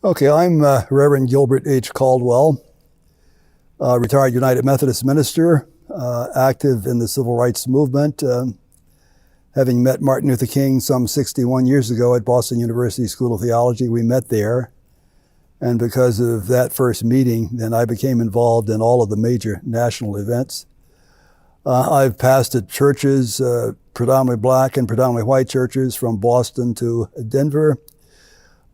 Okay, I'm Reverend Gilbert H. Caldwell, retired United Methodist minister, active in the civil rights movement, having met Martin Luther King some 61 years ago at Boston University School of Theology. We met there, and because of that first meeting, then I became involved in all of the major national events. I've pastored churches, predominantly black and predominantly white churches, from Boston to Denver.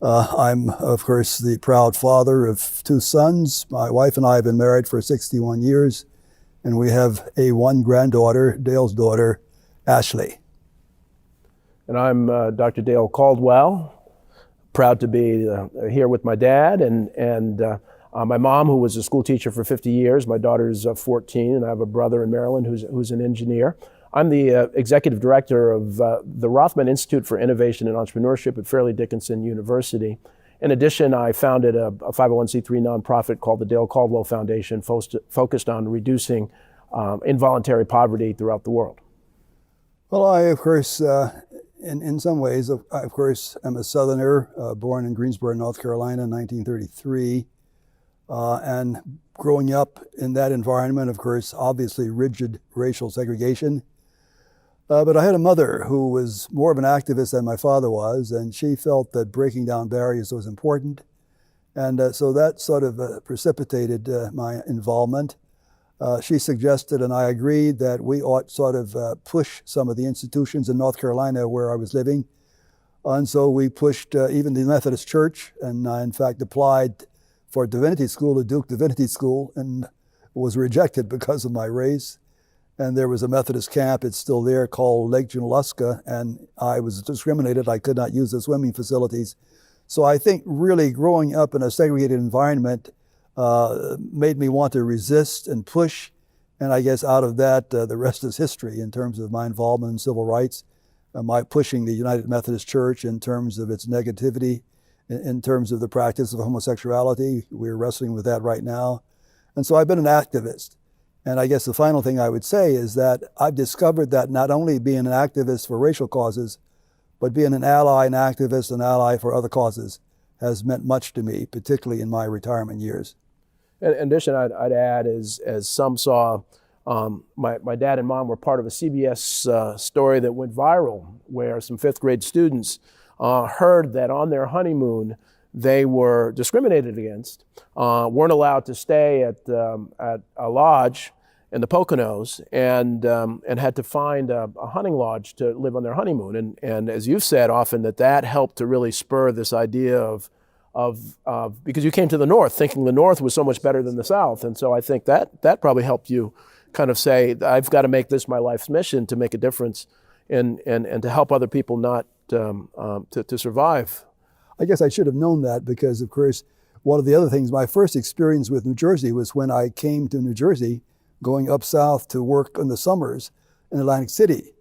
I'm, of course, the proud father of two sons. My wife and I have been married for 61 years, and we have one granddaughter, Dale's daughter, Ashley. And I'm Dr. Dale Caldwell, proud to be here with my dad and my mom, who was a school teacher for 50 years. My daughter's 14, and I have a brother in Maryland who's an engineer. I'm the executive director of the Rothman Institute for Innovation and Entrepreneurship at Fairleigh Dickinson University. In addition, I founded a 501c3 nonprofit called the Dale Caldwell Foundation, focused on reducing involuntary poverty throughout the world. Well, I, of course, in some ways, I, of course, am a Southerner, born in Greensboro, North Carolina in 1933. And growing up in that environment, of course, obviously rigid racial segregation. But I had a mother who was more of an activist than my father was, and she felt that breaking down barriers was important. And so that sort of precipitated my involvement. She suggested, and I agreed, that we ought sort of push some of the institutions in North Carolina where I was living. And so we pushed even the Methodist Church, and I, in fact, applied for divinity school at Duke Divinity School and was rejected because of my race. And there was a Methodist camp, it's still there, called Lake Junaluska, and I was discriminated. I could not use the swimming facilities. So I think really growing up in a segregated environment made me want to resist and push. And I guess out of that, the rest is history in terms of my involvement in civil rights, my pushing the United Methodist Church in terms of its negativity, in terms of the practice of homosexuality. We're wrestling with that right now. And so I've been an activist. And I guess the final thing I would say is that I've discovered that not only being an activist for racial causes, but being an ally, an activist, an ally for other causes has meant much to me, particularly in my retirement years. In addition, I'd add, as some saw, my dad and mom were part of a CBS story that went viral, where some fifth grade students heard that on their honeymoon they were discriminated against, weren't allowed to stay at a lodge in the Poconos, and had to find a hunting lodge to live on their honeymoon. And as you've said often, that helped to really spur this idea of because you came to the North thinking the North was so much better than the South, and so I think that probably helped you kind of say, I've got to make this my life's mission to make a difference and to help other people not to survive. I guess I should have known that because, of course, one of the other things, my first experience with New Jersey was when I came to New Jersey, going up south to work in the summers in Atlantic City.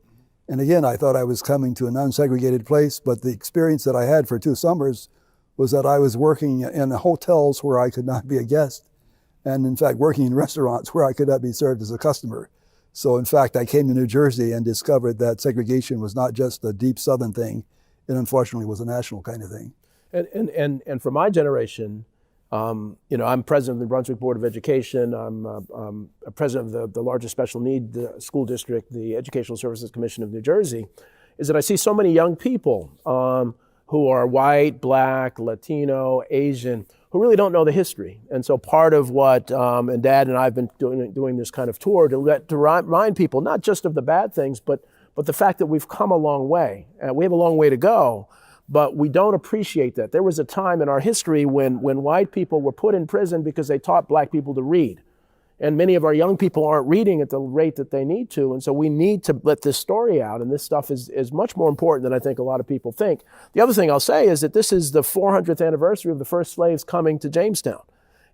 And again, I thought I was coming to an unsegregated place, but the experience that I had for 2 summers was that I was working in hotels where I could not be a guest, and in fact, working in restaurants where I could not be served as a customer. So in fact, I came to New Jersey and discovered that segregation was not just a deep Southern thing, it unfortunately was a national kind of thing. And for my generation, I'm president of the Brunswick Board of Education. I'm president of the largest special need school district, the Educational Services Commission of New Jersey, is that I see so many young people who are white, black, Latino, Asian, who really don't know the history. And so part of what, and Dad and I have been doing this kind of tour to remind people, not just of the bad things, but the fact that we've come a long way. We have a long way to go. But we don't appreciate that. There was a time in our history when white people were put in prison because they taught black people to read. And many of our young people aren't reading at the rate that they need to. And so we need to let this story out. And this stuff is much more important than I think a lot of people think. The other thing I'll say is that this is the 400th anniversary of the first slaves coming to Jamestown.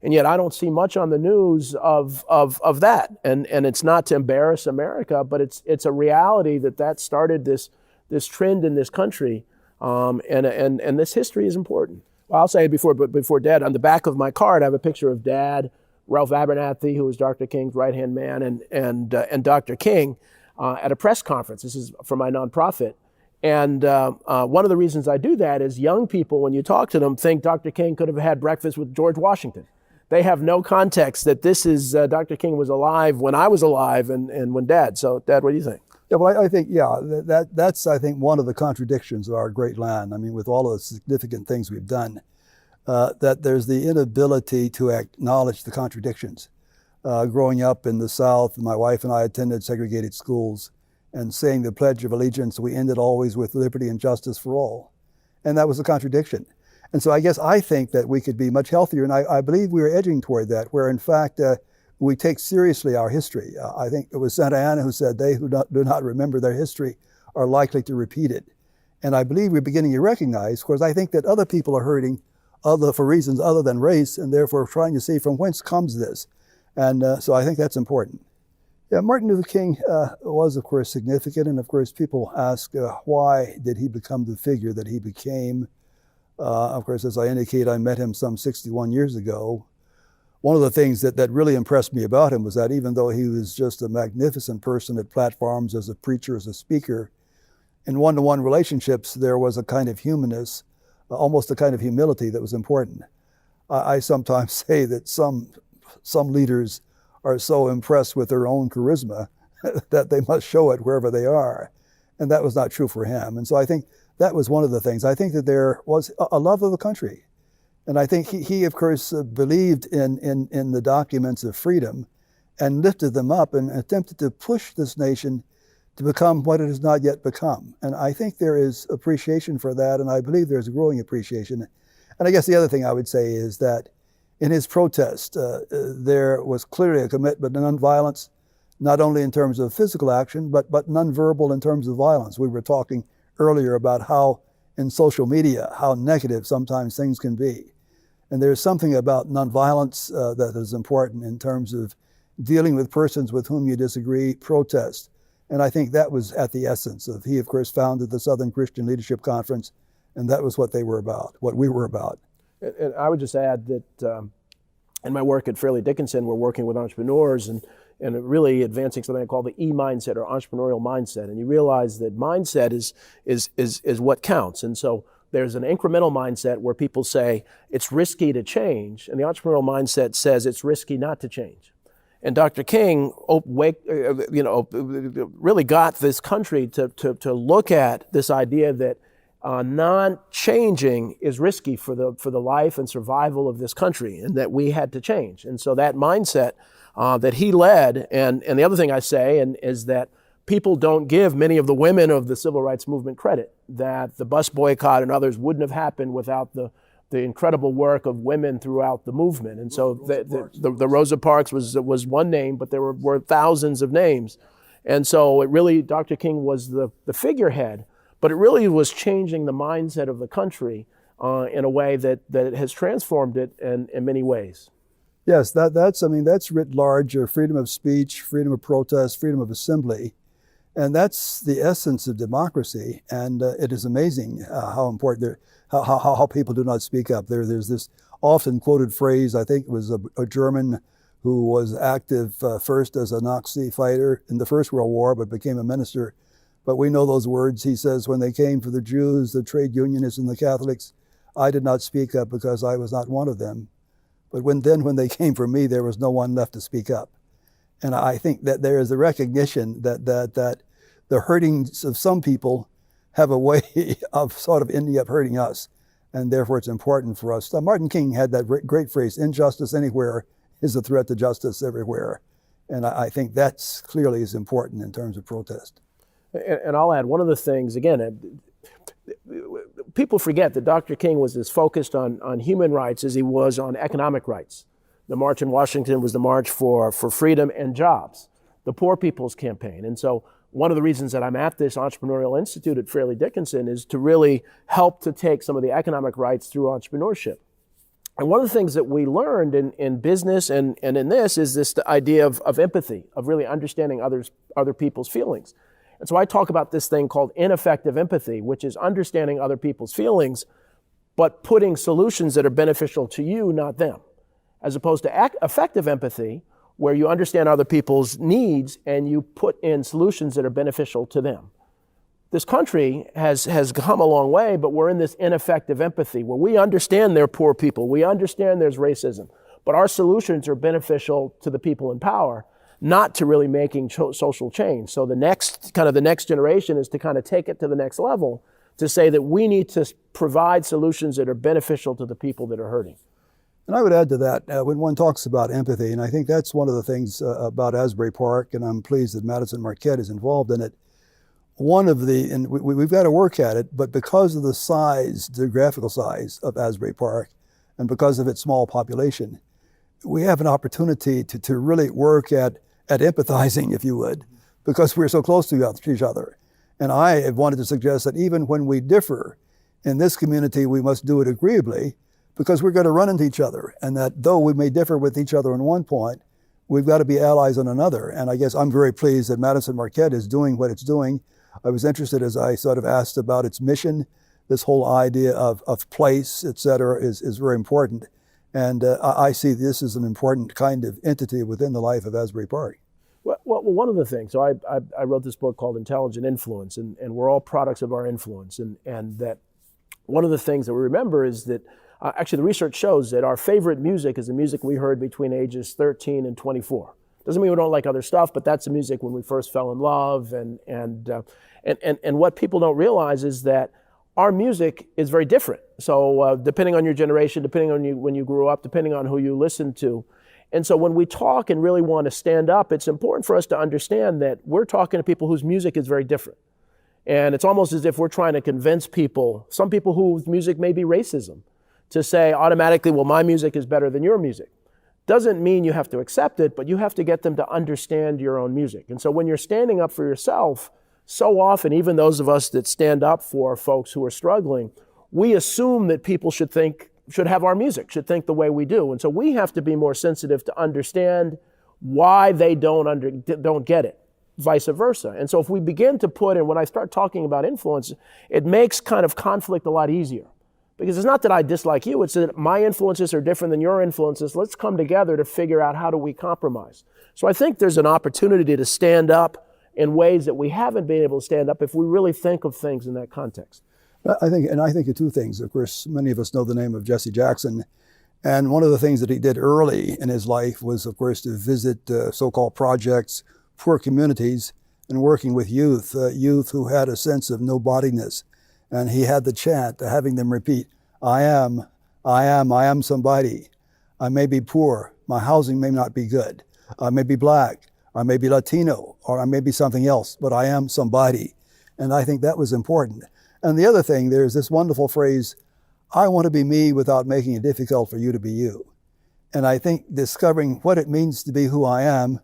And yet I don't see much on the news of that. And it's not to embarrass America, but it's a reality that started this trend in this country. And this history is important. Well, I'll say before Dad, on the back of my card, I have a picture of Dad, Ralph Abernathy, who was Dr. King's right-hand man, and Dr. King at a press conference. This is for my nonprofit. And one of the reasons I do that is young people, when you talk to them, think Dr. King could have had breakfast with George Washington. They have no context that this is Dr. King was alive when I was alive and when Dad. So, Dad, what do you think? Yeah, well, I think, that's, I think, one of the contradictions of our great land. I mean, with all of the significant things we've done, that there's the inability to acknowledge the contradictions. Growing up in the South, my wife and I attended segregated schools, and saying the Pledge of Allegiance, we ended always with liberty and justice for all. And that was a contradiction. And so I think that we could be much healthier, and I believe we are edging toward that, where in fact we take seriously our history. I think it was Santa Anna who said, they who do not remember their history are likely to repeat it. And I believe we're beginning to recognize, because I think that other people are hurting for reasons other than race, and therefore trying to see from whence comes this. And so I think that's important. Yeah, Martin Luther King was, of course, significant, and of course people ask, why did he become the figure that he became? Of course, as I indicate, I met him some 61 years ago. One of the things that really impressed me about him was that even though he was just a magnificent person at platforms, as a preacher, as a speaker, in one-to-one relationships, there was a kind of humanness, almost a kind of humility that was important. I sometimes say that some leaders are so impressed with their own charisma that they must show it wherever they are. And that was not true for him. And so I think that was one of the things. I think that there was a love of the country. And I think he of course, believed in the documents of freedom and lifted them up and attempted to push this nation to become what it has not yet become. And I think there is appreciation for that, and I believe there's a growing appreciation. And I guess the other thing I would say is that in his protest, there was clearly a commitment to nonviolence, not only in terms of physical action, but nonverbal in terms of violence. We were talking earlier about how in social media, how negative sometimes things can be. And there's something about nonviolence that is important in terms of dealing with persons with whom you disagree, protest. And I think that was at the essence of, he of course founded the Southern Christian Leadership Conference, and that was what they were about, what we were about. And I would just add that in my work at Fairleigh Dickinson, we're working with entrepreneurs and really advancing something I call the E-mindset, or entrepreneurial mindset. And you realize that mindset is what counts. And so there's an incremental mindset where people say it's risky to change, and the entrepreneurial mindset says it's risky not to change. And Dr. King, really got this country to look at this idea that non-changing is risky for the life and survival of this country, and that we had to change. And so that mindset that he led, and the other thing I say is that people don't give many of the women of the civil rights movement credit, that the bus boycott and others wouldn't have happened without the incredible work of women throughout the movement. And so the Rosa Parks was one name, but there were thousands of names. And so it really, Dr. King was the figurehead, but it really was changing the mindset of the country in a way that has transformed it in many ways. Yes, that's writ large, freedom of speech, freedom of protest, freedom of assembly. And that's the essence of democracy. And it is amazing how important, how people do not speak up. There's this often quoted phrase, I think it was a German who was active first as a Nazi fighter in the First World War, but became a minister. But we know those words. He says, when they came for the Jews, the trade unionists, and the Catholics, I did not speak up because I was not one of them. But when they came for me, there was no one left to speak up. And I think that there is a recognition that the hurtings of some people have a way of sort of ending up hurting us. And therefore it's important for us. Martin King had that great phrase, injustice anywhere is a threat to justice everywhere. And I think that's clearly is important in terms of protest. And I'll add one of the things, again, people forget that Dr. King was as focused on human rights as he was on economic rights. The March in Washington was the March for Freedom and Jobs, the Poor People's Campaign. And so one of the reasons that I'm at this Entrepreneurial Institute at Fairleigh Dickinson is to really help to take some of the economic rights through entrepreneurship. And one of the things that we learned in business and in this is the idea of empathy, of really understanding other people's feelings. And so I talk about this thing called ineffective empathy, which is understanding other people's feelings, but putting solutions that are beneficial to you, not them, as opposed to effective empathy, where you understand other people's needs and you put in solutions that are beneficial to them. this country has come a long way, but we're in this ineffective empathy where we understand they're poor people, we understand there's racism, but our solutions are beneficial to the people in power, not to really making social change. So the next generation is to kind of take it to the next level, to say that we need to provide solutions that are beneficial to the people that are hurting. And I would add to that, when one talks about empathy, and I think that's one of the things about Asbury Park, and I'm pleased that Madison Marquette is involved in it. And we've got to work at it, but because of the size, geographical size of Asbury Park, and because of its small population, we have an opportunity to really work at empathizing, if you would, because we're so close to each other. And I have wanted to suggest that even when we differ in this community, we must do it agreeably, because we're going to run into each other. And that though we may differ with each other on one point, we've got to be allies on another. And I guess I'm very pleased that Madison Marquette is doing what it's doing. I was interested as I sort of asked about its mission. This whole idea of place, et cetera, is very important. And I see this as an important kind of entity within the life of Asbury Park. Well, one of the things, so I wrote this book called Intelligent Influence, and we're all products of our influence. And that one of the things that we remember is that actually the research shows that our favorite music is the music we heard between ages 13 and 24. Doesn't mean we don't like other stuff, but that's the music when we first fell in love. And what people don't realize is that our music is very different. So depending on your generation, depending on when you grew up, depending on who you listen to. And so when we talk and really want to stand up, it's important for us to understand that we're talking to people whose music is very different. And it's almost as if we're trying to convince people, some people whose music may be racism, to say automatically, well, my music is better than your music. Doesn't mean you have to accept it, but you have to get them to understand your own music. And so when you're standing up for yourself, so often, even those of us that stand up for folks who are struggling, we assume that people should have our music, should think the way we do. And so we have to be more sensitive to understand why they don't get it, vice versa. And so if we begin to put in, when I start talking about influence, it makes kind of conflict a lot easier. Because it's not that I dislike you, it's that my influences are different than your influences. Let's come together to figure out how do we compromise. So I think there's an opportunity to stand up in ways that we haven't been able to stand up if we really think of things in that context. I think of two things. Of course, many of us know the name of Jesse Jackson. And one of the things that he did early in his life was, of course, to visit so-called projects, poor communities, and working with youth who had a sense of nobodiness. And he had the chant, having them repeat, I am somebody. I may be poor. My housing may not be good. I may be black. I may be Latino, or I may be something else, but I am somebody. And I think that was important. And the other thing, there's this wonderful phrase, I want to be me without making it difficult for you to be you. And I think discovering what it means to be who I am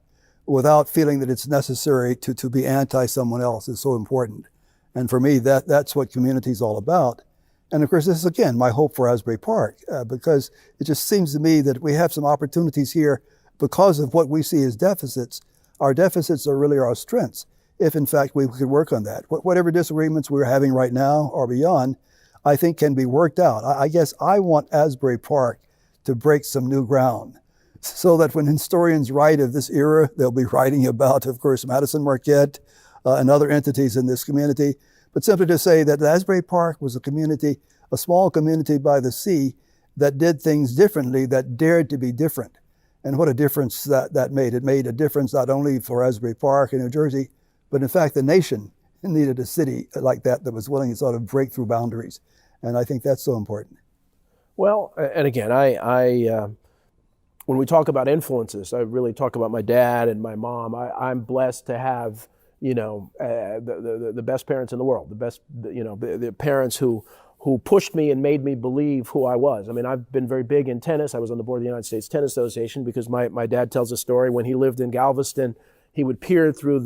without feeling that it's necessary to be anti someone else is so important. And for me, that's what community is all about. And of course, this is again my hope for Asbury Park, because it just seems to me that we have some opportunities here because of what we see as deficits. Our deficits are really our strengths, if in fact we could work on that. Whatever disagreements we're having right now or beyond, I think can be worked out. I guess I want Asbury Park to break some new ground so that when historians write of this era, they'll be writing about, of course, Madison Marquette, and other entities in this community, but simply to say that Asbury Park was a community, a small community by the sea that did things differently, that dared to be different. And what a difference that made. It made a difference not only for Asbury Park in New Jersey, but in fact the nation needed a city like that was willing to sort of break through boundaries. And I think that's so important. Well, and again, when we talk about influences, I really talk about my dad and my mom. I'm blessed to have the best parents in the world, the parents who pushed me and made me believe who I was. I mean, I've been very big in tennis. I was on the board of the United States Tennis Association because my dad tells a story when he lived in Galveston, he would peer through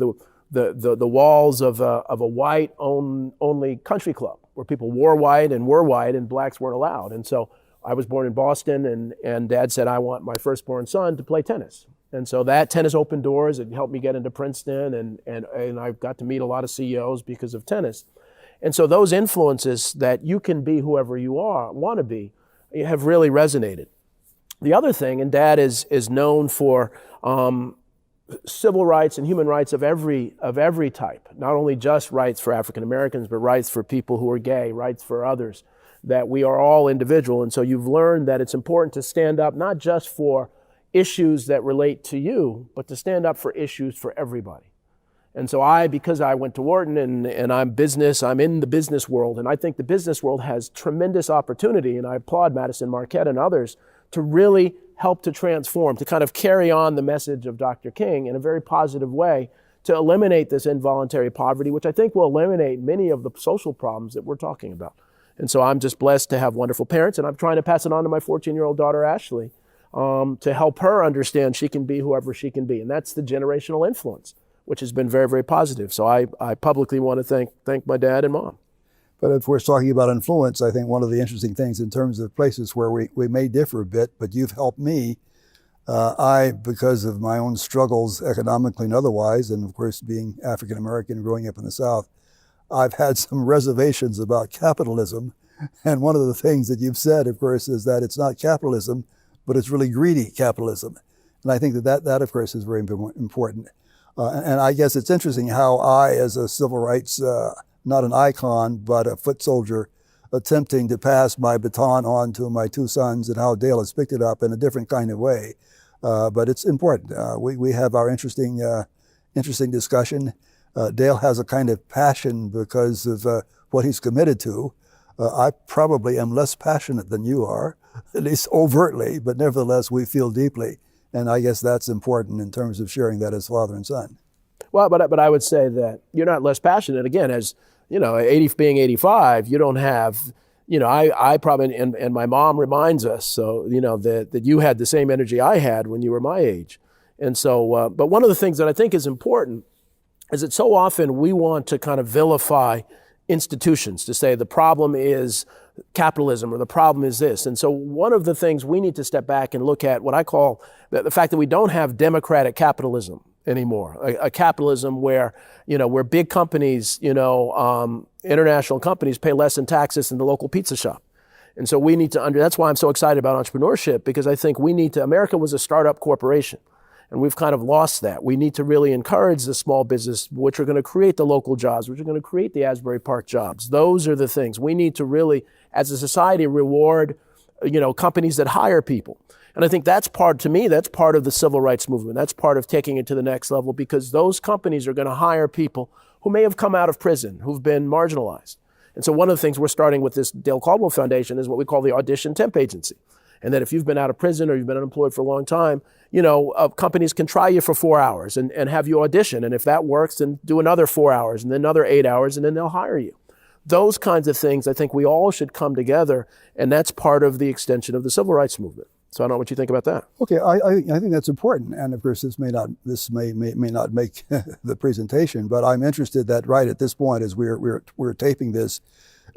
the walls of a white only country club where people wore white and were white and blacks weren't allowed. And so I was born in Boston and Dad said, I want my firstborn son to play tennis. And so that tennis opened doors. It helped me get into Princeton, and I got to meet a lot of CEOs because of tennis. And so those influences that you can be whoever you want to be, have really resonated. The other thing, and Dad is known for civil rights and human rights of every type, not only just rights for African Americans, but rights for people who are gay, rights for others, that we are all individual. And so you've learned that it's important to stand up not just for issues that relate to you, but to stand up for issues for everybody. And so because I went to Wharton and I'm in the business world, and I think the business world has tremendous opportunity, and I applaud Madison Marquette and others to really help to transform, to kind of carry on the message of Dr. King in a very positive way, to eliminate this involuntary poverty, which I think will eliminate many of the social problems that we're talking about. And so I'm just blessed to have wonderful parents, and I'm trying to pass it on to my 14-year-old daughter, Ashley, to help her understand she can be whoever she can be. And that's the generational influence, which has been very, very positive. So I publicly want to thank my dad and mom. But if we're talking about influence, I think one of the interesting things in terms of places where we may differ a bit, but you've helped me. Because of my own struggles economically and otherwise, and of course being African American and growing up in the South, I've had some reservations about capitalism. And one of the things that you've said, of course, is that it's not capitalism, but it's really greedy capitalism. And I think that of course, is very important. And I guess it's interesting how I, as a civil rights, not an icon, but a foot soldier, attempting to pass my baton on to my two sons, and how Dale has picked it up in a different kind of way. But it's important. We have our interesting discussion. Dale has a kind of passion because of what he's committed to. I probably am less passionate than you are, at least overtly, but nevertheless, we feel deeply. And I guess that's important in terms of sharing that as father and son. Well, but I would say that you're not less passionate. Again, as you know, being 85, you don't have, I probably, and my mom reminds us, so, that you had the same energy I had when you were my age. And so, but one of the things that I think is important is that so often we want to kind of vilify institutions, to say the problem is capitalism or the problem is this. And so one of the things we need to step back and look at, what I call the fact that we don't have democratic capitalism anymore, a capitalism where big companies, international companies pay less in taxes than the local pizza shop. And so we need to that's why I'm so excited about entrepreneurship, because I think America was a startup corporation, and we've kind of lost that. We need to really encourage the small business, which are going to create the local jobs, which are going to create the Asbury Park jobs. Those are the things we need to really, as a society, reward, companies that hire people. And I think that's part of the civil rights movement. That's part of taking it to the next level, because those companies are going to hire people who may have come out of prison, who've been marginalized. And so one of the things we're starting with this Dale Caldwell Foundation is what we call the Audition Temp Agency. And that if you've been out of prison or you've been unemployed for a long time, companies can try you for 4 hours and have you audition. And if that works, then do another 4 hours and then another 8 hours, and then they'll hire you. Those kinds of things, I think we all should come together, and that's part of the extension of the civil rights movement. So I don't know what you think about that. Okay, I think that's important, and of course this may not make the presentation, but I'm interested that right at this point, as we're taping this,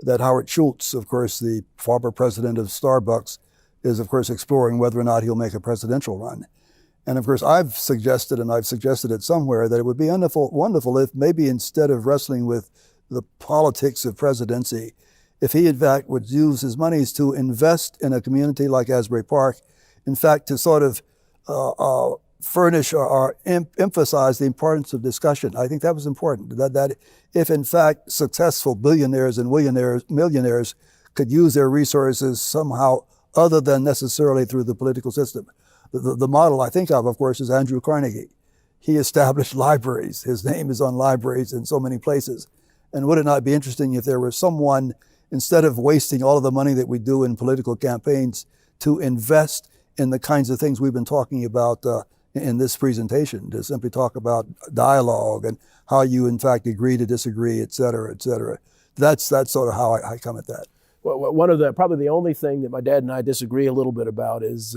that Howard Schultz, of course the former president of Starbucks, is of course exploring whether or not he'll make a presidential run. And of course I've suggested it somewhere, that it would be wonderful if maybe instead of wrestling with the politics of presidency, if he in fact would use his monies to invest in a community like Asbury Park, in fact to sort of furnish or emphasize the importance of discussion. I think that was important, that if in fact successful billionaires and millionaires could use their resources somehow other than necessarily through the political system. The model I think of course, is Andrew Carnegie. He established libraries. His name is on libraries in so many places. And would it not be interesting if there was someone, instead of wasting all of the money that we do in political campaigns, to invest in the kinds of things we've been talking about in this presentation, to simply talk about dialogue and how you in fact agree to disagree, et cetera, et cetera. That's sort of how I come at that. Well, probably the only thing that my dad and I disagree a little bit about is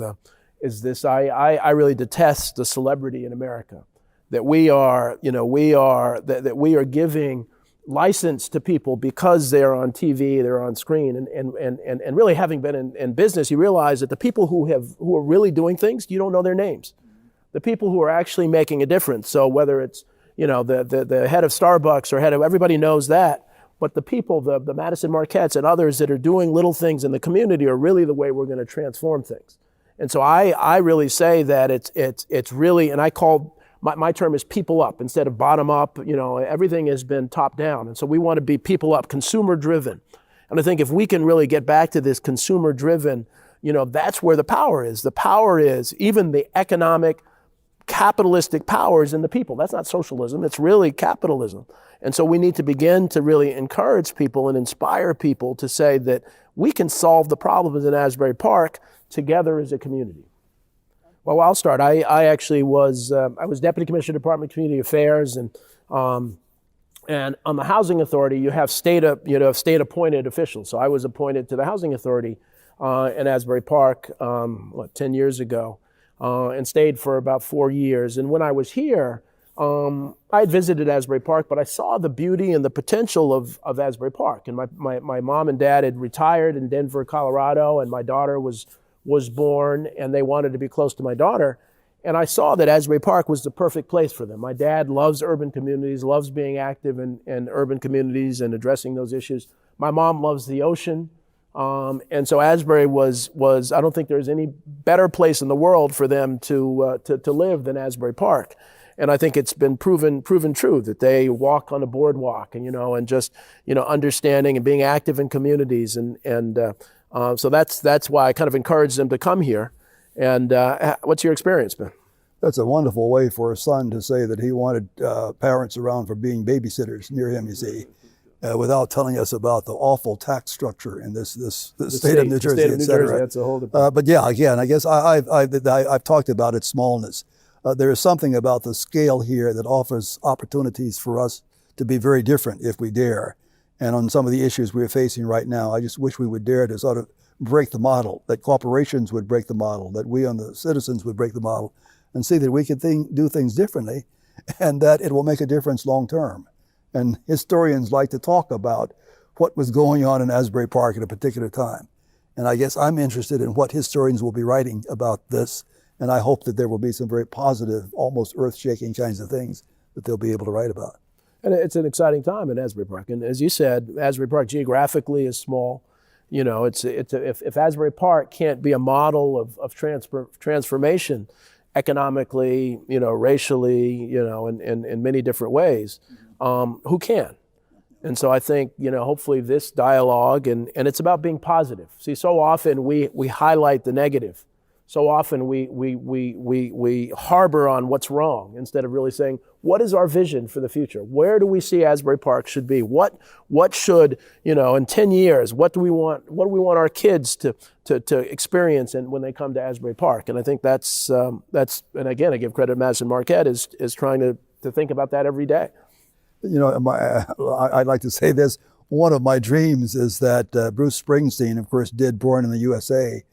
this. I really detest the celebrity in America, that we are giving license to people because they're on TV, they're on screen, and really having been in business, you realize that the people who are really doing things, you don't know their names. The people who are actually making a difference. So whether it's the head of Starbucks or head of, everybody knows that. But the people, the Madison Marquettes and others that are doing little things in the community are really the way we're going to transform things. And so I really say that it's really, and I call my term is people up instead of bottom up. Everything has been top down. And so we want to be people up, consumer driven. And I think if we can really get back to this consumer driven, that's where the power is. The power is even the economic, capitalistic powers in the people. That's not socialism, it's really capitalism. And so we need to begin to really encourage people and inspire people to say that we can solve the problems in Asbury Park together as a community. Well, I'll start. I actually was Deputy Commissioner, Department of Community Affairs, and on the Housing Authority, you have state appointed officials. So I was appointed to the Housing Authority in Asbury Park, 10 years ago, and stayed for about 4 years. And when I was here, I had visited Asbury Park, but I saw the beauty and the potential of Asbury Park. And my mom and dad had retired in Denver, Colorado, and my daughter was born, and they wanted to be close to my daughter. And I saw that Asbury Park was the perfect place for them. My dad loves urban communities, loves being active in urban communities and addressing those issues. My mom loves the ocean. And so Asbury was I don't think there's any better place in the world for them to live than Asbury Park. And I think it's been proven true that they walk on a boardwalk and just understanding and being active in communities. So that's why I kind of encourage them to come here. And what's your experience been? That's a wonderful way for a son to say that he wanted parents around for being babysitters near him, you see, without telling us about the awful tax structure in this state of New Jersey, et cetera. That's a whole different. But yeah, again, I guess I've talked about its smallness. There is something about the scale here that offers opportunities for us to be very different if we dare. And on some of the issues we're facing right now, I just wish we would dare to sort of break the model, that corporations would break the model, that we on the citizens would break the model, and see that we can do things differently, and that it will make a difference long term. And historians like to talk about what was going on in Asbury Park at a particular time. And I guess I'm interested in what historians will be writing about this, and I hope that there will be some very positive, almost earth-shaking kinds of things that they'll be able to write about. And it's an exciting time in Asbury Park. And as you said, Asbury Park geographically is small. If Asbury Park can't be a model of transformation economically, racially, in many different ways, who can? And so I think, hopefully this dialogue, and it's about being positive. See, so often we highlight the negative. So often we harbor on what's wrong instead of really saying, what is our vision for the future? Where do we see Asbury Park should be? What should, in 10 years, what do we want our kids to experience when they come to Asbury Park? And I think that's and again, I give credit to Madison Marquette is trying to think about that every day. I'd like to say this. One of my dreams is that Bruce Springsteen, of course, did Born in the USA,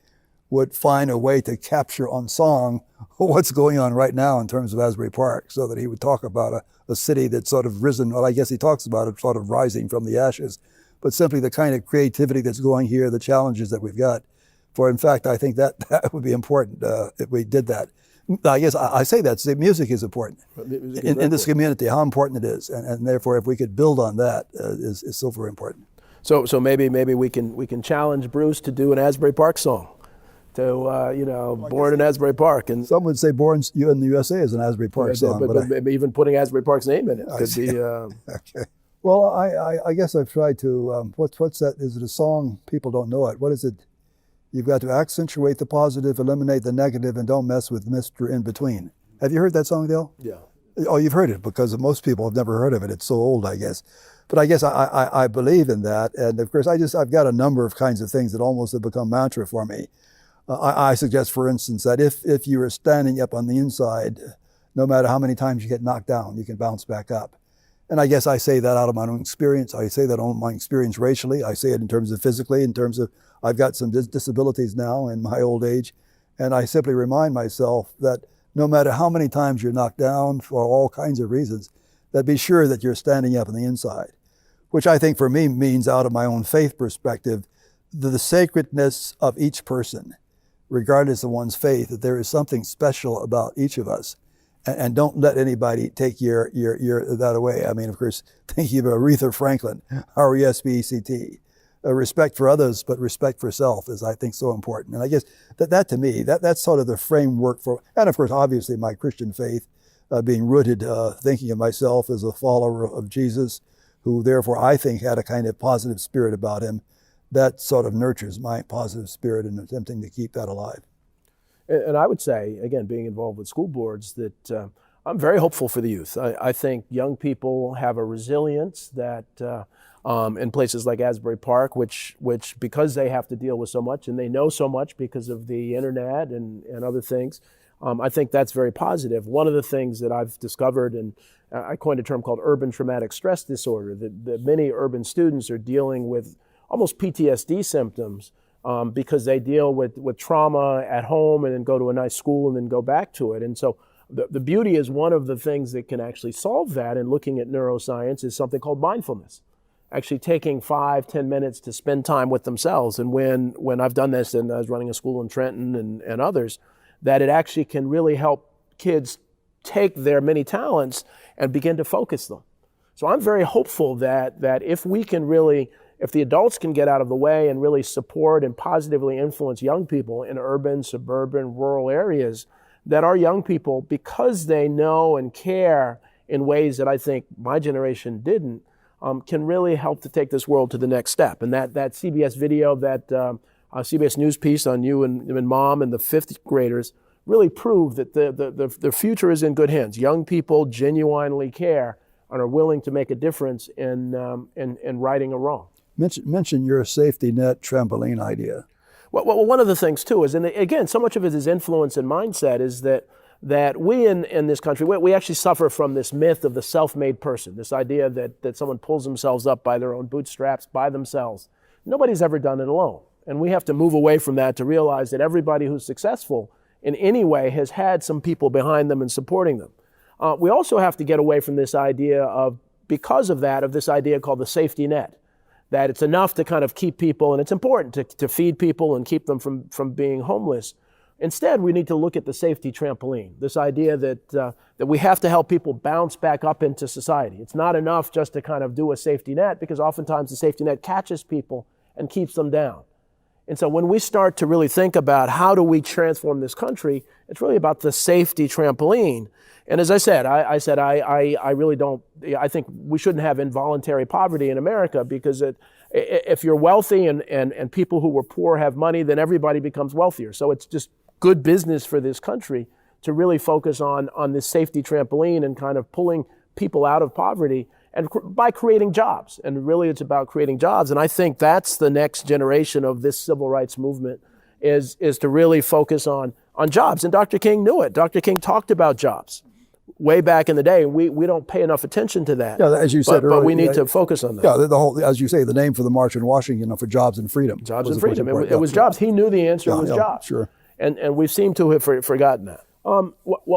would find a way to capture on song what's going on right now in terms of Asbury Park, so that he would talk about a city that's sort of risen, well, I guess he talks about it sort of rising from the ashes, but simply the kind of creativity that's going here, the challenges that we've got. For in fact, I think that would be important if we did that. I guess I say that, music is important in this community, how important it is. And therefore, if we could build on that, is so very important. So maybe we can challenge Bruce to do an Asbury Park song. Born in Asbury Park. And some would say Born in the USA is an Asbury Park song. But even putting Asbury Park's name in it could be... Okay. Well, I guess I've tried to, what's that? Is it a song? People don't know it. What is it? You've got to accentuate the positive, eliminate the negative, and don't mess with Mr. In Between. Have you heard that song, Dale? Yeah. Oh, you've heard it, because most people have never heard of it. It's so old, I guess. But I guess I believe in that. And of course, I've got a number of kinds of things that almost have become mantra for me. I suggest, for instance, that if you are standing up on the inside, no matter how many times you get knocked down, you can bounce back up. And I guess I say that out of my own experience. I say that on my experience racially. I say it in terms of physically, in terms of I've got some disabilities now in my old age. And I simply remind myself that no matter how many times you're knocked down for all kinds of reasons, that be sure that you're standing up on the inside, which I think for me means, out of my own faith perspective, the sacredness of each person, regardless of one's faith, that there is something special about each of us. And don't let anybody take your that away. I mean, of course, thinking of Aretha Franklin, R-E-S-P-E-C-T. Respect for others, but respect for self is, I think, so important. And I guess that to me, that's sort of the framework for, and of course, obviously my Christian faith, being rooted, thinking of myself as a follower of Jesus, who therefore I think had a kind of positive spirit about him. That sort of nurtures my positive spirit in attempting to keep that alive. And I would say, again, being involved with school boards, that I'm very hopeful for the youth. I think young people have a resilience that in places like Asbury Park, which because they have to deal with so much and they know so much because of the internet and other things, I think that's very positive. One of the things that I've discovered, and I coined a term called urban traumatic stress disorder, that many urban students are dealing with almost PTSD symptoms because they deal with trauma at home and then go to a nice school and then go back to it. And so the beauty is, one of the things that can actually solve that, and looking at neuroscience, is something called mindfulness. Actually taking 5-10 minutes to spend time with themselves. And when I've done this, and I was running a school in Trenton and others, that it actually can really help kids take their many talents and begin to focus them. So I'm very hopeful that if we can really, if the adults can get out of the way and really support and positively influence young people in urban, suburban, rural areas, that our young people, because they know and care in ways that I think my generation didn't, can really help to take this world to the next step. And that CBS video, that CBS News piece on you and Mom and the fifth graders really proved that the future is in good hands. Young people genuinely care and are willing to make a difference in righting a wrong. Mention your safety net trampoline idea. Well, one of the things too is, and again, so much of it is influence and mindset, is that we in this country, we actually suffer from this myth of the self-made person, this idea that someone pulls themselves up by their own bootstraps by themselves. Nobody's ever done it alone. And we have to move away from that to realize that everybody who's successful in any way has had some people behind them and supporting them. We also have to get away from this idea of this idea called the safety net, that it's enough to kind of keep people, and it's important to feed people and keep them from being homeless. Instead, we need to look at the safety trampoline, this idea that we have to help people bounce back up into society. It's not enough just to kind of do a safety net, because oftentimes the safety net catches people and keeps them down. And so when we start to really think about how do we transform this country, it's really about the safety trampoline. And as I said, I really don't, I think we shouldn't have involuntary poverty in America, because if you're wealthy and people who were poor have money, then everybody becomes wealthier. So it's just good business for this country to really focus on this safety trampoline and kind of pulling people out of poverty, and by creating jobs. And really it's about creating jobs. And I think that's the next generation of this civil rights movement, is to really focus on jobs. And Dr. King knew it. Dr. King talked about jobs way back in the day. We don't pay enough attention to that. Yeah, as you said earlier. But we need to focus on that. Yeah, the whole, as you say, the name for the March in Washington, for jobs and freedom. Jobs and freedom. It was jobs. He knew the answer was jobs. Sure. And we seem to have forgotten that. Well,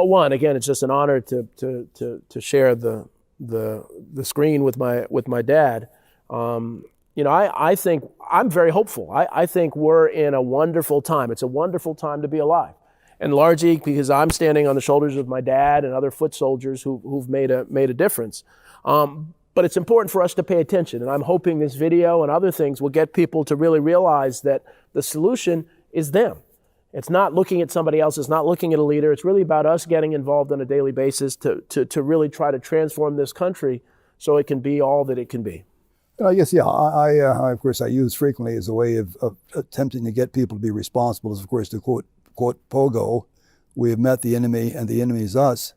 one, again, it's just an honor to share the screen with my dad. I think I'm very hopeful. I think we're in a wonderful time. It's a wonderful time to be alive, and largely because I'm standing on the shoulders of my dad and other foot soldiers who've made a difference. But it's important for us to pay attention, and I'm hoping this video and other things will get people to really realize that the solution is them. It's not looking at somebody else. It's not looking at a leader. It's really about us getting involved on a daily basis to really try to transform this country so it can be all that it can be. I guess, yeah, I of course, I use frequently as a way of attempting to get people to be responsible is, of course, to quote Pogo, we have met the enemy and the enemy is us.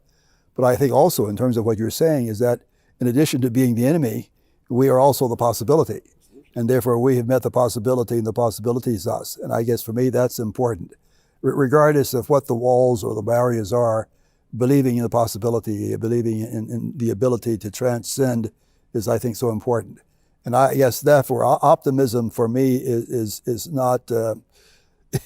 But I think also in terms of what you're saying is that in addition to being the enemy, we are also the possibility. And therefore we have met the possibility and the possibility is us. And I guess for me, that's important. Regardless of what the walls or the barriers are, believing in the possibility, believing in the ability to transcend is, I think, so important. And I guess therefore optimism for me is not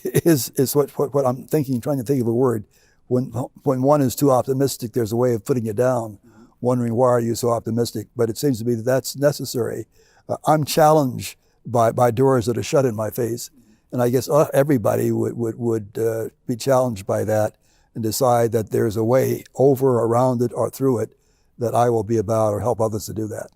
is what I'm thinking, trying to think of a word. When one is too optimistic, there's a way of putting it down, wondering why are you so optimistic? But it seems to me that that's necessary. I'm challenged by doors that are shut in my face. And I guess everybody would be challenged by that and decide that there's a way over, around it, or through it that I will be about or help others to do that.